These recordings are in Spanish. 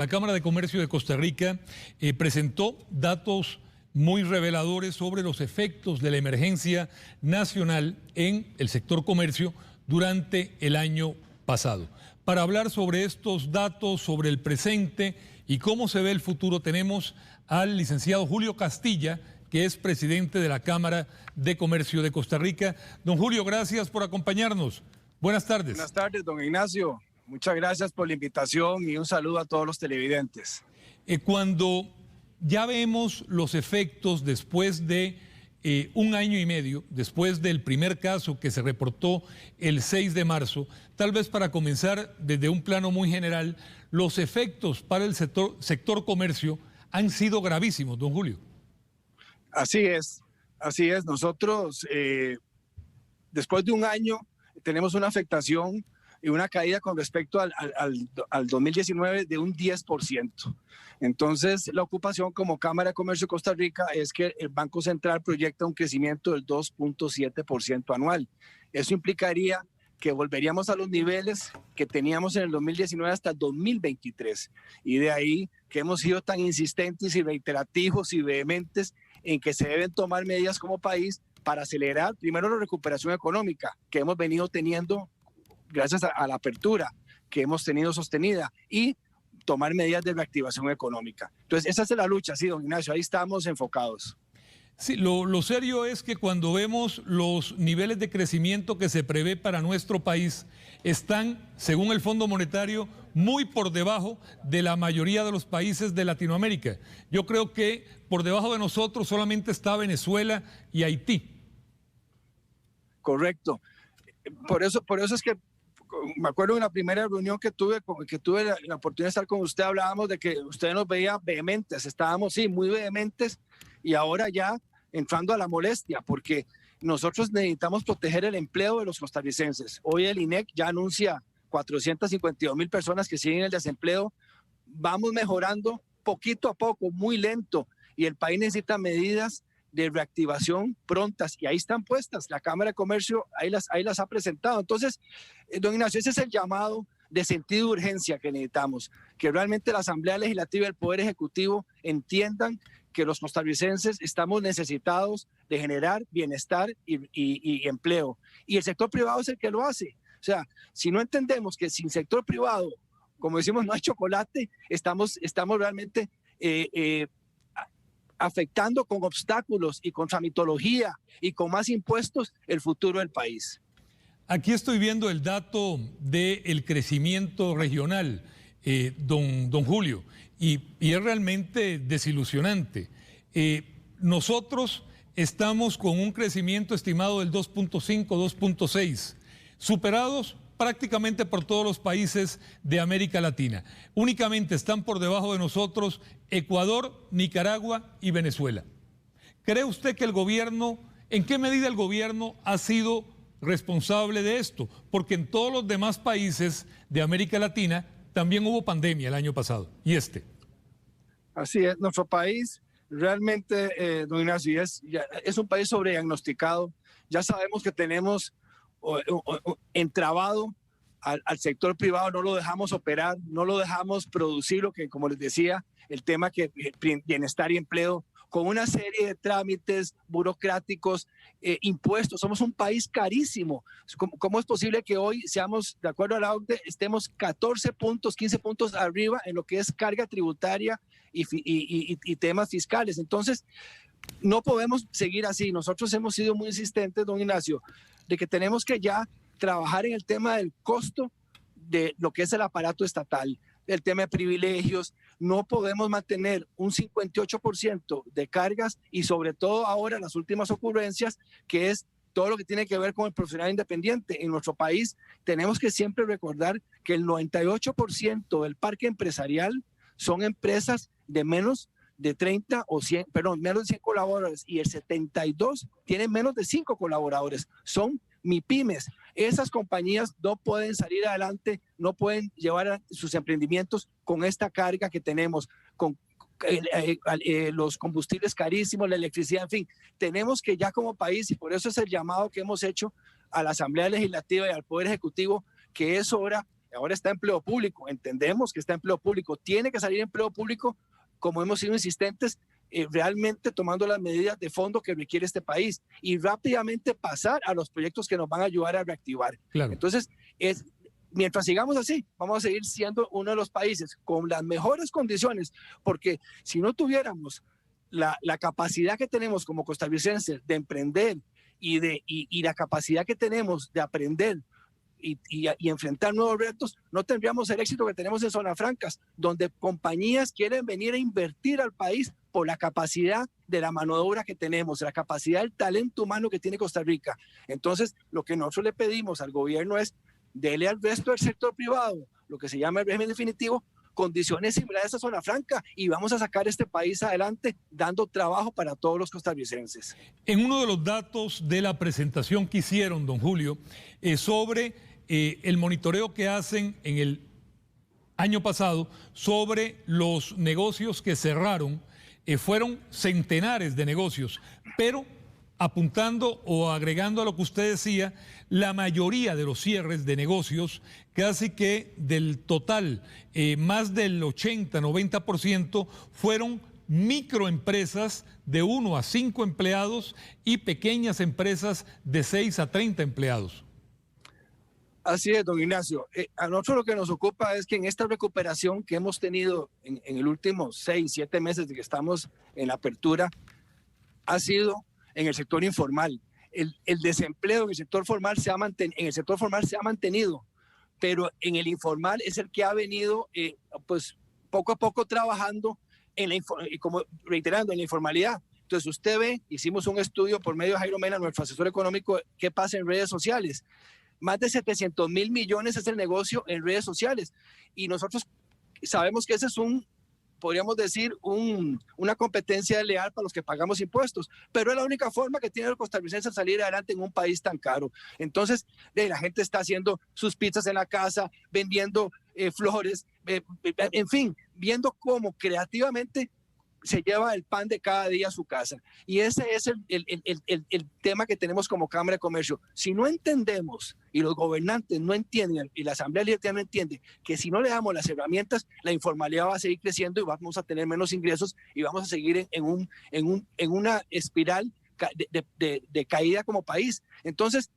La Cámara de Comercio de Costa Rica presentó datos muy reveladores sobre los efectos de la emergencia nacional en el sector comercio durante el año pasado. Para hablar sobre estos datos, sobre el presente y cómo se ve el futuro, tenemos al licenciado Julio Castilla, que es presidente de la Cámara de Comercio de Costa Rica. Don Julio, gracias por acompañarnos. Buenas tardes. Buenas tardes, don Ignacio. Muchas gracias por la invitación y un saludo a todos los televidentes. Cuando ya vemos los efectos después de un año y medio, después del primer caso que se reportó el 6 de marzo, tal vez para comenzar desde un plano muy general, los efectos para el sector comercio han sido gravísimos, don Julio. Así es. Nosotros, después de un año, tenemos una afectación y una caída con respecto al 2019 de un 10%. Entonces, la ocupación como Cámara de Comercio de Costa Rica es que el Banco Central proyecta un crecimiento del 2.7% anual. Eso implicaría que volveríamos a los niveles que teníamos en el 2019 hasta el 2023. Y de ahí que hemos sido tan insistentes y reiterativos y vehementes en que se deben tomar medidas como país para acelerar primero la recuperación económica que hemos venido teniendo gracias a la apertura que hemos tenido sostenida y tomar medidas de reactivación económica. Entonces, esa es la lucha, sí, don Ignacio, ahí estamos enfocados. Sí, lo serio es que cuando vemos los niveles de crecimiento que se prevé para nuestro país, están, según el Fondo Monetario, muy por debajo de la mayoría de los países de Latinoamérica. Yo creo que por debajo de nosotros solamente está Venezuela y Haití. Correcto. Por eso es que me acuerdo en la primera reunión que tuve la oportunidad de estar con usted, hablábamos de que usted nos veía vehementes, estábamos, sí, muy vehementes, y ahora ya entrando a la molestia, porque nosotros necesitamos proteger el empleo de los costarricenses. Hoy el INEC ya anuncia 452,000 personas que siguen el desempleo. Vamos mejorando poquito a poco, muy lento, y el país necesita medidas de reactivación prontas, y ahí están puestas. La Cámara de Comercio ahí las ha presentado. Entonces, don Ignacio, ese es el llamado de sentido de urgencia que necesitamos, que realmente la Asamblea Legislativa y el Poder Ejecutivo entiendan que los costarricenses estamos necesitados de generar bienestar y empleo, y el sector privado es el que lo hace. O sea, si no entendemos que sin sector privado, como decimos, no hay chocolate, estamos realmente afectando con obstáculos y con tramitología y con más impuestos el futuro del país. Aquí estoy viendo el dato del crecimiento regional, don Julio, y es realmente desilusionante. Nosotros estamos con un crecimiento estimado del 2.5, 2.6, superados prácticamente por todos los países de América Latina. Únicamente están por debajo de nosotros Ecuador, Nicaragua y Venezuela. ¿Cree usted que el gobierno, en qué medida el gobierno ha sido responsable de esto? Porque en todos los demás países de América Latina también hubo pandemia el año pasado, y este. Así es, nuestro país realmente, don Ignacio, es un país sobrediagnosticado. Ya sabemos que tenemos entrabado al sector privado, no lo dejamos operar, no lo dejamos producir, lo que, como les decía, el tema que bienestar y empleo, con una serie de trámites burocráticos, impuestos. Somos un país carísimo. ¿Cómo es posible que hoy seamos, de acuerdo a la OCDE, estemos 14 puntos, 15 puntos arriba en lo que es carga tributaria y temas fiscales? Entonces, no podemos seguir así. Nosotros hemos sido muy insistentes, don Ignacio, de que tenemos que ya trabajar en el tema del costo de lo que es el aparato estatal, el tema de privilegios. No podemos mantener un 58% de cargas, y sobre todo ahora las últimas ocurrencias, que es todo lo que tiene que ver con el profesional independiente. En nuestro país tenemos que siempre recordar que el 98% del parque empresarial son empresas de menos de 30 o 100, perdón, menos de 100 colaboradores, y el 72 tienen menos de 5 colaboradores. Son MIPYMES. Esas compañías no pueden salir adelante, no pueden llevar sus emprendimientos con esta carga que tenemos, con los combustibles carísimos, la electricidad, en fin. Tenemos que ya como país, y por eso es el llamado que hemos hecho a la Asamblea Legislativa y al Poder Ejecutivo, que es hora ahora está empleo público, entendemos que está empleo público, tiene que salir empleo público, como hemos sido insistentes, realmente tomando las medidas de fondo que requiere este país y rápidamente pasar a los proyectos que nos van a ayudar a reactivar. Claro. Entonces, mientras sigamos así, vamos a seguir siendo uno de los países con las mejores condiciones, porque si no tuviéramos la capacidad que tenemos como costarricenses de emprender y la capacidad que tenemos de aprender y enfrentar nuevos retos, no tendríamos el éxito que tenemos en zonas francas, donde compañías quieren venir a invertir al país por la capacidad de la mano de obra que tenemos, la capacidad del talento humano que tiene Costa Rica. Entonces, lo que nosotros le pedimos al gobierno es dele al resto del sector privado, lo que se llama el régimen definitivo, condiciones similares a zona franca y vamos a sacar este país adelante dando trabajo para todos los costarricenses. En uno de los datos de la presentación que hicieron, don Julio, sobre el monitoreo que hacen en el año pasado sobre los negocios que cerraron, fueron centenares de negocios, pero apuntando o agregando a lo que usted decía, la mayoría de los cierres de negocios, casi que del total, más del 80-90% fueron microempresas de 1 a 5 empleados y pequeñas empresas de 6 a 30 empleados. Así es, don Ignacio. A nosotros lo que nos ocupa es que en esta recuperación que hemos tenido en el último 6-7 meses de que estamos en la apertura, ha sido en el sector informal. El desempleo en el sector formal se ha mantenido, pero en el informal es el que ha venido pues poco a poco trabajando como reiterando en la informalidad. Entonces usted ve, hicimos un estudio por medio de Jairo Mena, nuestro asesor económico, qué pasa en redes sociales. Más de 700.000 millones es el negocio en redes sociales y nosotros sabemos que ese es podríamos decir, una competencia leal para los que pagamos impuestos, pero es la única forma que tiene el costarricense de salir adelante en un país tan caro. Entonces, la gente está haciendo sus pizzas en la casa, vendiendo flores, en fin, viendo cómo creativamente se lleva el pan de cada día a su casa. Y ese es el tema que tenemos como Cámara de Comercio. Si no entendemos, y los gobernantes no entienden, y la Asamblea Legislativa no entiende, que si no le damos las herramientas, la informalidad va a seguir creciendo y vamos a tener menos ingresos y vamos a seguir en una espiral de caída como país. Entonces,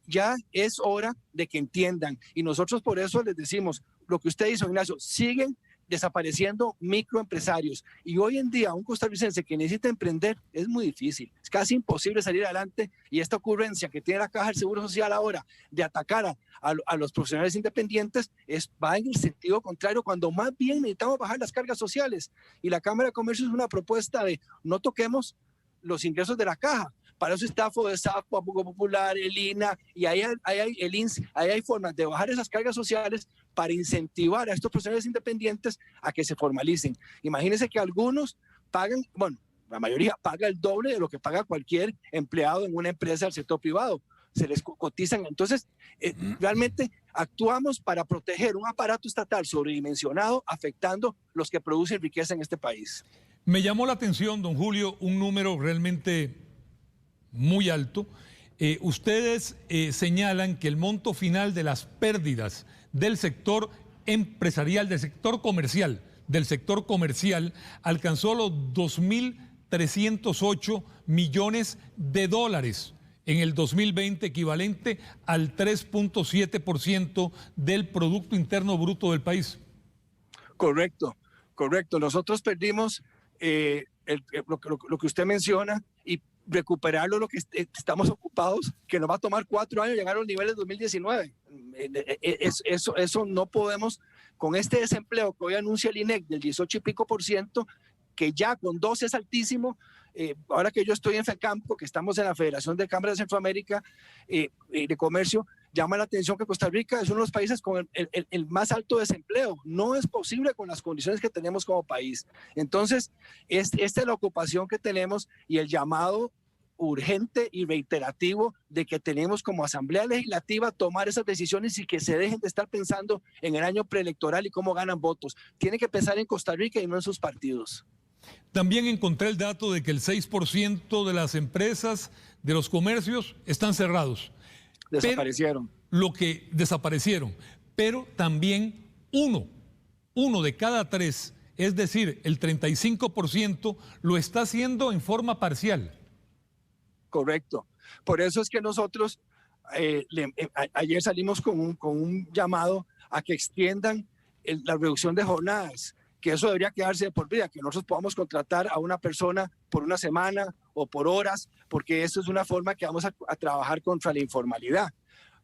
ya es hora de que entiendan. Y nosotros por eso les decimos, lo que usted hizo, Ignacio, siguen desapareciendo microempresarios y hoy en día un costarricense que necesita emprender es muy difícil, es casi imposible salir adelante y esta ocurrencia que tiene la Caja del Seguro Social ahora de atacar a los profesionales independientes va en el sentido contrario cuando más bien necesitamos bajar las cargas sociales y la Cámara de Comercio es una propuesta de no toquemos los ingresos de la Caja. Para eso está FODESAF, Banco Popular, el INA, y ahí hay el INS, ahí hay formas de bajar esas cargas sociales para incentivar a estos profesionales independientes a que se formalicen. Imagínense que algunos pagan, bueno, la mayoría paga el doble de lo que paga cualquier empleado en una empresa del sector privado. Se les cotizan. Entonces, realmente actuamos para proteger un aparato estatal sobredimensionado, afectando los que producen riqueza en este país. Me llamó la atención, don Julio, un número realmente muy alto. Ustedes señalan que el monto final de las pérdidas del sector empresarial, del sector comercial, alcanzó los 2.308 millones de dólares en el 2020, equivalente al 3.7% del Producto Interno Bruto del país. Correcto. Nosotros perdimos lo que usted menciona y recuperarlo lo que estamos ocupados, que nos va a tomar 4 años llegar a los niveles de 2019. Eso no podemos, con este desempleo que hoy anuncia el INEC del 18 y pico %, que ya con 12 es altísimo. Ahora que yo estoy en FECAMCO, que estamos en la Federación de Cámaras de Centroamérica de Comercio, llama la atención que Costa Rica es uno de los países con el más alto desempleo. No es posible con las condiciones que tenemos como país. Entonces, esta es la ocupación que tenemos y el llamado urgente y reiterativo de que tenemos como Asamblea Legislativa tomar esas decisiones y que se dejen de estar pensando en el año preelectoral y cómo ganan votos. Tienen que pensar en Costa Rica y no en sus partidos. También encontré el dato de que el 6% de las empresas, de los comercios, están cerrados. Desaparecieron. Desaparecieron. pero también uno de cada tres, es decir, el 35%, lo está haciendo en forma parcial. Correcto. Por eso es que nosotros ayer salimos con un llamado a que extiendan la reducción de jornadas, que eso debería quedarse de por vida, que nosotros podamos contratar a una persona por una semana o por horas, porque eso es una forma que vamos a trabajar contra la informalidad.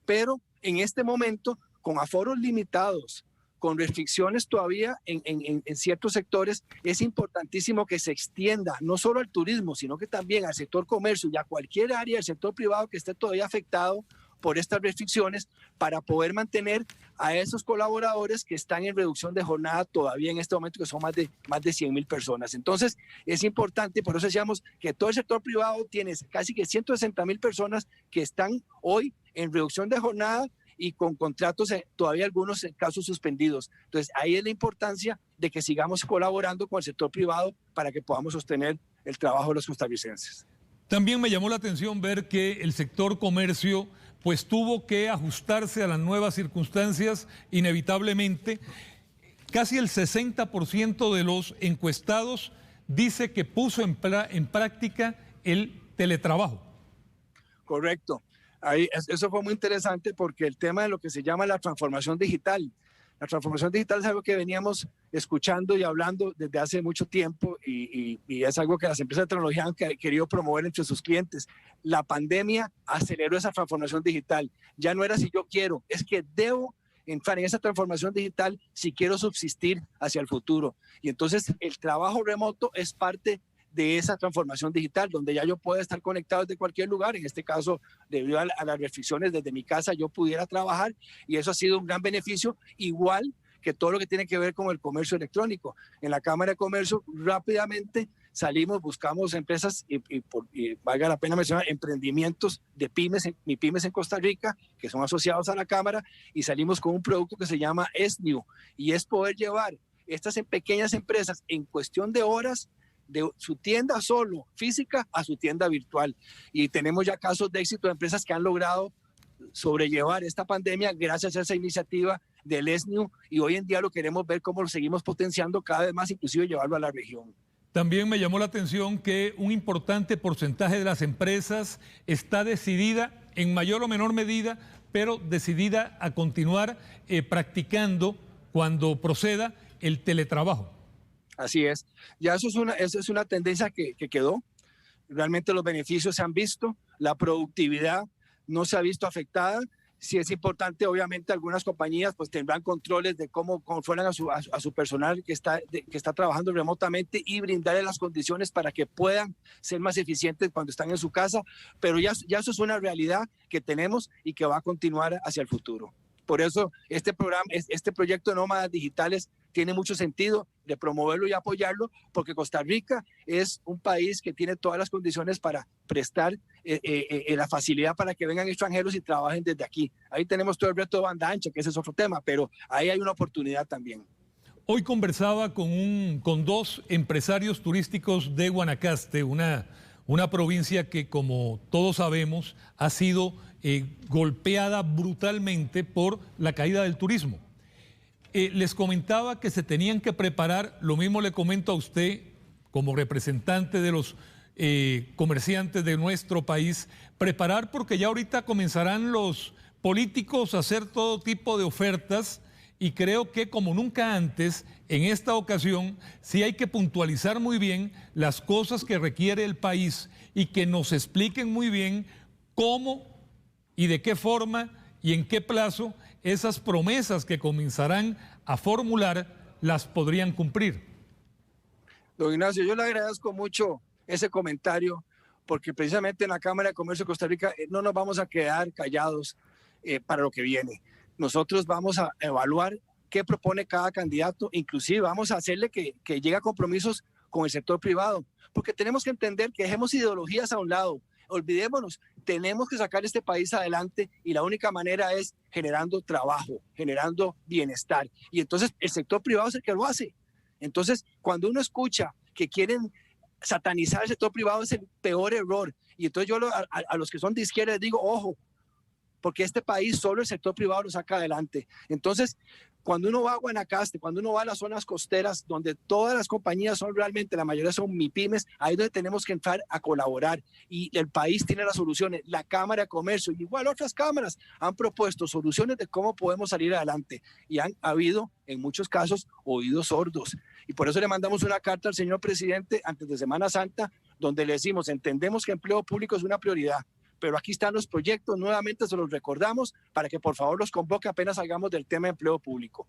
Pero en este momento, con aforos limitados, con restricciones todavía en ciertos sectores, es importantísimo que se extienda no solo al turismo, sino que también al sector comercio y a cualquier área del sector privado que esté todavía afectado por estas restricciones, para poder mantener a esos colaboradores que están en reducción de jornada todavía en este momento, que son más de 100,000 personas. Entonces, es importante, por eso decíamos que todo el sector privado tiene casi que 160,000 personas que están hoy en reducción de jornada y con contratos todavía algunos casos suspendidos. Entonces, ahí es la importancia de que sigamos colaborando con el sector privado para que podamos sostener el trabajo de los costarricenses. También me llamó la atención ver que el sector comercio pues tuvo que ajustarse a las nuevas circunstancias inevitablemente. Casi el 60% de los encuestados dice que puso en práctica el teletrabajo. Correcto. Ahí, eso fue muy interesante porque el tema de lo que se llama la transformación digital. La transformación digital es algo que veníamos escuchando y hablando desde hace mucho tiempo y es algo que las empresas de tecnología han querido promover entre sus clientes. La pandemia aceleró esa transformación digital. Ya no era si yo quiero, es que debo entrar en esa transformación digital si quiero subsistir hacia el futuro. Y entonces el trabajo remoto es parte de esa transformación digital, donde ya yo puedo estar conectado desde cualquier lugar. En este caso, debido a las restricciones desde mi casa, yo pudiera trabajar y eso ha sido un gran beneficio, igual que todo lo que tiene que ver con el comercio electrónico. En la Cámara de Comercio rápidamente salimos, buscamos empresas y valga la pena mencionar, emprendimientos de pymes, MIPYMES en Costa Rica, que son asociados a la Cámara, y salimos con un producto que se llama SNIU, y es poder llevar estas pequeñas empresas en cuestión de horas de su tienda solo física a su tienda virtual. Y tenemos ya casos de éxito de empresas que han logrado sobrellevar esta pandemia gracias a esa iniciativa del SNIU, y hoy en día lo queremos ver cómo lo seguimos potenciando cada vez más, inclusive llevarlo a la región. También me llamó la atención que un importante porcentaje de las empresas está decidida, en mayor o menor medida, pero decidida a continuar practicando cuando proceda el teletrabajo. Así es. Ya eso es una tendencia que quedó. Realmente los beneficios se han visto, la productividad no se ha visto afectada. Sí es importante, obviamente, algunas compañías pues tendrán controles de cómo controlan a su personal que está trabajando remotamente y brindarle las condiciones para que puedan ser más eficientes cuando están en su casa, pero ya eso es una realidad que tenemos y que va a continuar hacia el futuro. Por eso este proyecto de Nómadas Digitales tiene mucho sentido de promoverlo y apoyarlo, porque Costa Rica es un país que tiene todas las condiciones para prestar la facilidad para que vengan extranjeros y trabajen desde aquí. Ahí tenemos todo el reto de banda ancha, que ese es otro tema, pero ahí hay una oportunidad también. Hoy conversaba con dos empresarios turísticos de Guanacaste, una provincia que, como todos sabemos, ha sido golpeada brutalmente por la caída del turismo. Les comentaba que se tenían que preparar, lo mismo le comento a usted como representante de los comerciantes de nuestro país, preparar porque ya ahorita comenzarán los políticos a hacer todo tipo de ofertas y creo que como nunca antes, en esta ocasión, sí hay que puntualizar muy bien las cosas que requiere el país y que nos expliquen muy bien cómo y de qué forma y en qué plazo esas promesas que comenzarán a formular las podrían cumplir. Don Ignacio, yo le agradezco mucho ese comentario, porque precisamente en la Cámara de Comercio de Costa Rica no nos vamos a quedar callados para lo que viene. Nosotros vamos a evaluar qué propone cada candidato, inclusive vamos a hacerle que llegue a compromisos con el sector privado, porque tenemos que entender que dejemos ideologías a un lado. Olvidémonos, tenemos que sacar este país adelante y la única manera es generando trabajo, generando bienestar. Y entonces el sector privado es el que lo hace. Entonces, cuando uno escucha que quieren satanizar el sector privado es el peor error. Y entonces yo a los que son de izquierda les digo, ojo, porque este país solo el sector privado lo saca adelante. Entonces, cuando uno va a Guanacaste, cuando uno va a las zonas costeras, donde todas las compañías son realmente, la mayoría son MIPYMES, ahí es donde tenemos que entrar a colaborar. Y el país tiene las soluciones. La Cámara de Comercio, igual otras cámaras, han propuesto soluciones de cómo podemos salir adelante. Y han habido, en muchos casos, oídos sordos. Y por eso le mandamos una carta al señor presidente antes de Semana Santa, donde le decimos, entendemos que empleo público es una prioridad, pero aquí están los proyectos, nuevamente se los recordamos para que por favor los convoque apenas salgamos del tema de empleo público,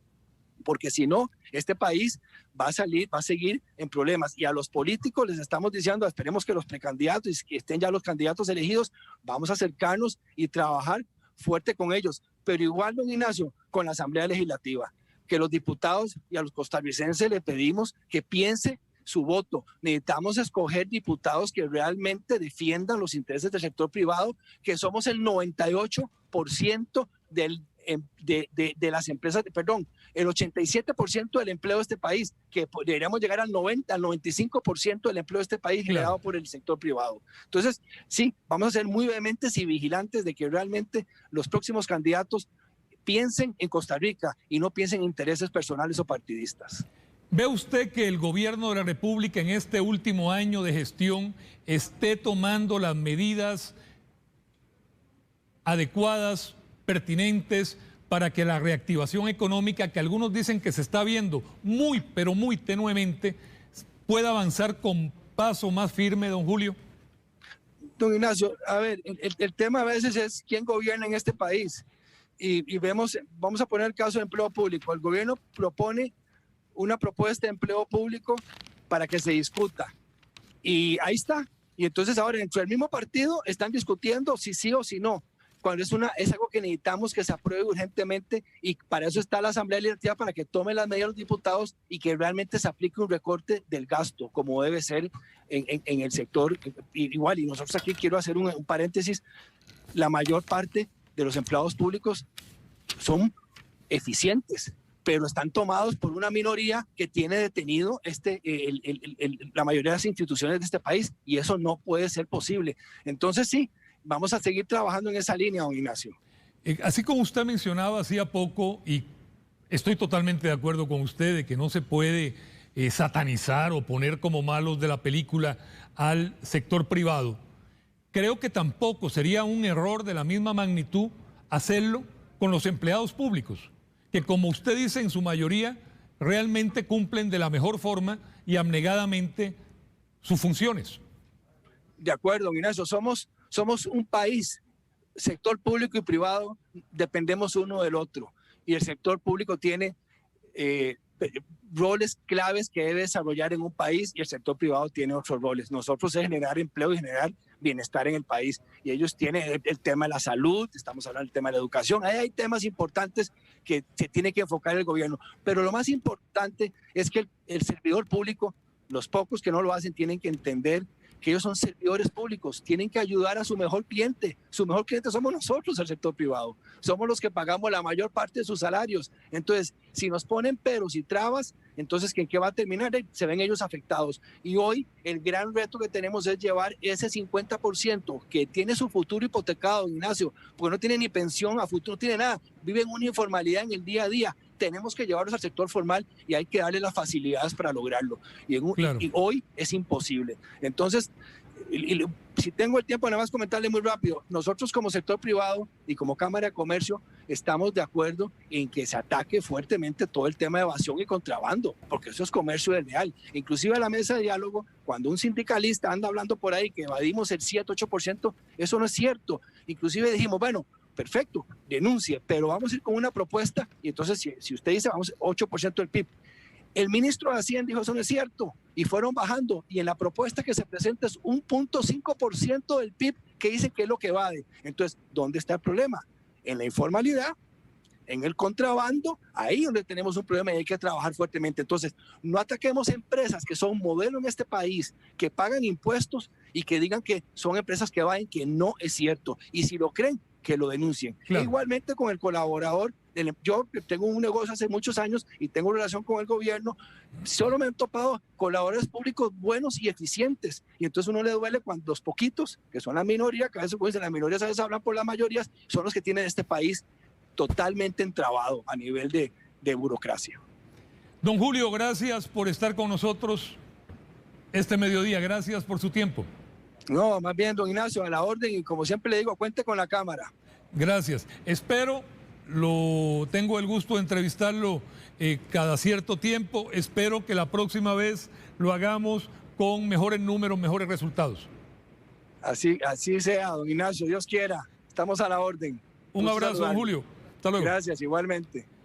porque si no, este país va a seguir en problemas. Y a los políticos les estamos diciendo, esperemos que los precandidatos y que estén ya los candidatos elegidos, vamos a acercarnos y trabajar fuerte con ellos, pero igual, don Ignacio, con la Asamblea Legislativa, que los diputados y a los costarricenses les pedimos que piense su voto. Necesitamos escoger diputados que realmente defiendan los intereses del sector privado, que somos el 98% de las empresas, perdón, el 87% del empleo de este país, que deberíamos llegar al 90, al 95% del empleo de este país generado por el sector privado. Entonces, sí, vamos a ser muy vehementes y vigilantes de que realmente los próximos candidatos piensen en Costa Rica y no piensen en intereses personales o partidistas. ¿Ve usted que el gobierno de la República en este último año de gestión esté tomando las medidas adecuadas, pertinentes, para que la reactivación económica, que algunos dicen que se está viendo muy, pero muy tenuemente, pueda avanzar con paso más firme, don Julio? Don Ignacio, a ver, el tema a veces es quién gobierna en este país. Y vemos, vamos a poner el caso de empleo público. El gobierno propone una propuesta de empleo público para que se discuta. Y ahí está. Y entonces ahora dentro del mismo partido están discutiendo si sí o si no. Cuando es algo que necesitamos que se apruebe urgentemente, y para eso está la Asamblea Legislativa, para que tomen las medidas los diputados y que realmente se aplique un recorte del gasto, como debe ser en el sector. Igual, y nosotros aquí quiero hacer un paréntesis, la mayor parte de los empleados públicos son eficientes, pero están tomados por una minoría que tiene detenido la mayoría de las instituciones de este país, y eso no puede ser posible. Entonces sí, vamos a seguir trabajando en esa línea, don Ignacio. Así como usted mencionaba hacía poco, y estoy totalmente de acuerdo con usted, de que no se puede satanizar o poner como malos de la película al sector privado, creo que tampoco sería un error de la misma magnitud hacerlo con los empleados públicos, que como usted dice, en su mayoría realmente cumplen de la mejor forma y abnegadamente sus funciones. De acuerdo, don Ignacio, somos un país, sector público y privado, dependemos uno del otro, y el sector público tiene roles claves que debe desarrollar en un país, y el sector privado tiene otros roles. Nosotros es generar empleo y generar bienestar en el país, y ellos tienen el tema de la salud, estamos hablando del tema de la educación. Ahí hay temas importantes que se tiene que enfocar el gobierno, pero lo más importante es que el servidor público, los pocos que no lo hacen, tienen que entender que ellos son servidores públicos, tienen que ayudar a su mejor cliente. Su mejor cliente somos nosotros, el sector privado. Somos los que pagamos la mayor parte de sus salarios. Entonces, si nos ponen peros y trabas, entonces ¿en qué va a terminar? Se ven ellos afectados. Y hoy el gran reto que tenemos es llevar ese 50% que tiene su futuro hipotecado, Ignacio, porque no tiene ni pensión a futuro, no tiene nada, vive en una informalidad en el día a día. Tenemos que llevarlos al sector formal y hay que darle las facilidades para lograrlo. Y hoy es imposible. Entonces, si tengo el tiempo, nada más comentarle muy rápido. Nosotros como sector privado y como Cámara de Comercio estamos de acuerdo en que se ataque fuertemente todo el tema de evasión y contrabando, porque eso es comercio desleal. Inclusive a la mesa de diálogo, cuando un sindicalista anda hablando por ahí que evadimos el 7-8%, eso no es cierto. Inclusive dijimos, bueno, perfecto, denuncie, pero vamos a ir con una propuesta, y entonces si usted dice vamos 8% del PIB, el ministro de Hacienda dijo eso no es cierto, y fueron bajando, y en la propuesta que se presenta es 1.5% del PIB que dicen que es lo que evade. Entonces, ¿dónde está el problema? En la informalidad, en el contrabando, ahí donde tenemos un problema y hay que trabajar fuertemente. Entonces, no ataquemos empresas que son modelo en este país, que pagan impuestos y que digan que son empresas que evaden, que no es cierto. Y si lo creen, que lo denuncien. Claro. E igualmente con el colaborador. Yo tengo un negocio hace muchos años y tengo relación con el gobierno. Solo me han topado colaboradores públicos buenos y eficientes. Y entonces uno le duele cuando los poquitos, que son la minoría, que a veces las minorías a veces hablan por las mayorías, son los que tienen este país totalmente entrabado a nivel de burocracia. Don Julio, gracias por estar con nosotros este mediodía. Gracias por su tiempo. No, más bien, don Ignacio, a la orden, y como siempre le digo, cuente con la cámara. Gracias. Tengo el gusto de entrevistarlo cada cierto tiempo. Espero que la próxima vez lo hagamos con mejores números, mejores resultados. Así sea, don Ignacio, Dios quiera. Estamos a la orden. Un abrazo, don Julio. Hasta luego. Gracias, igualmente.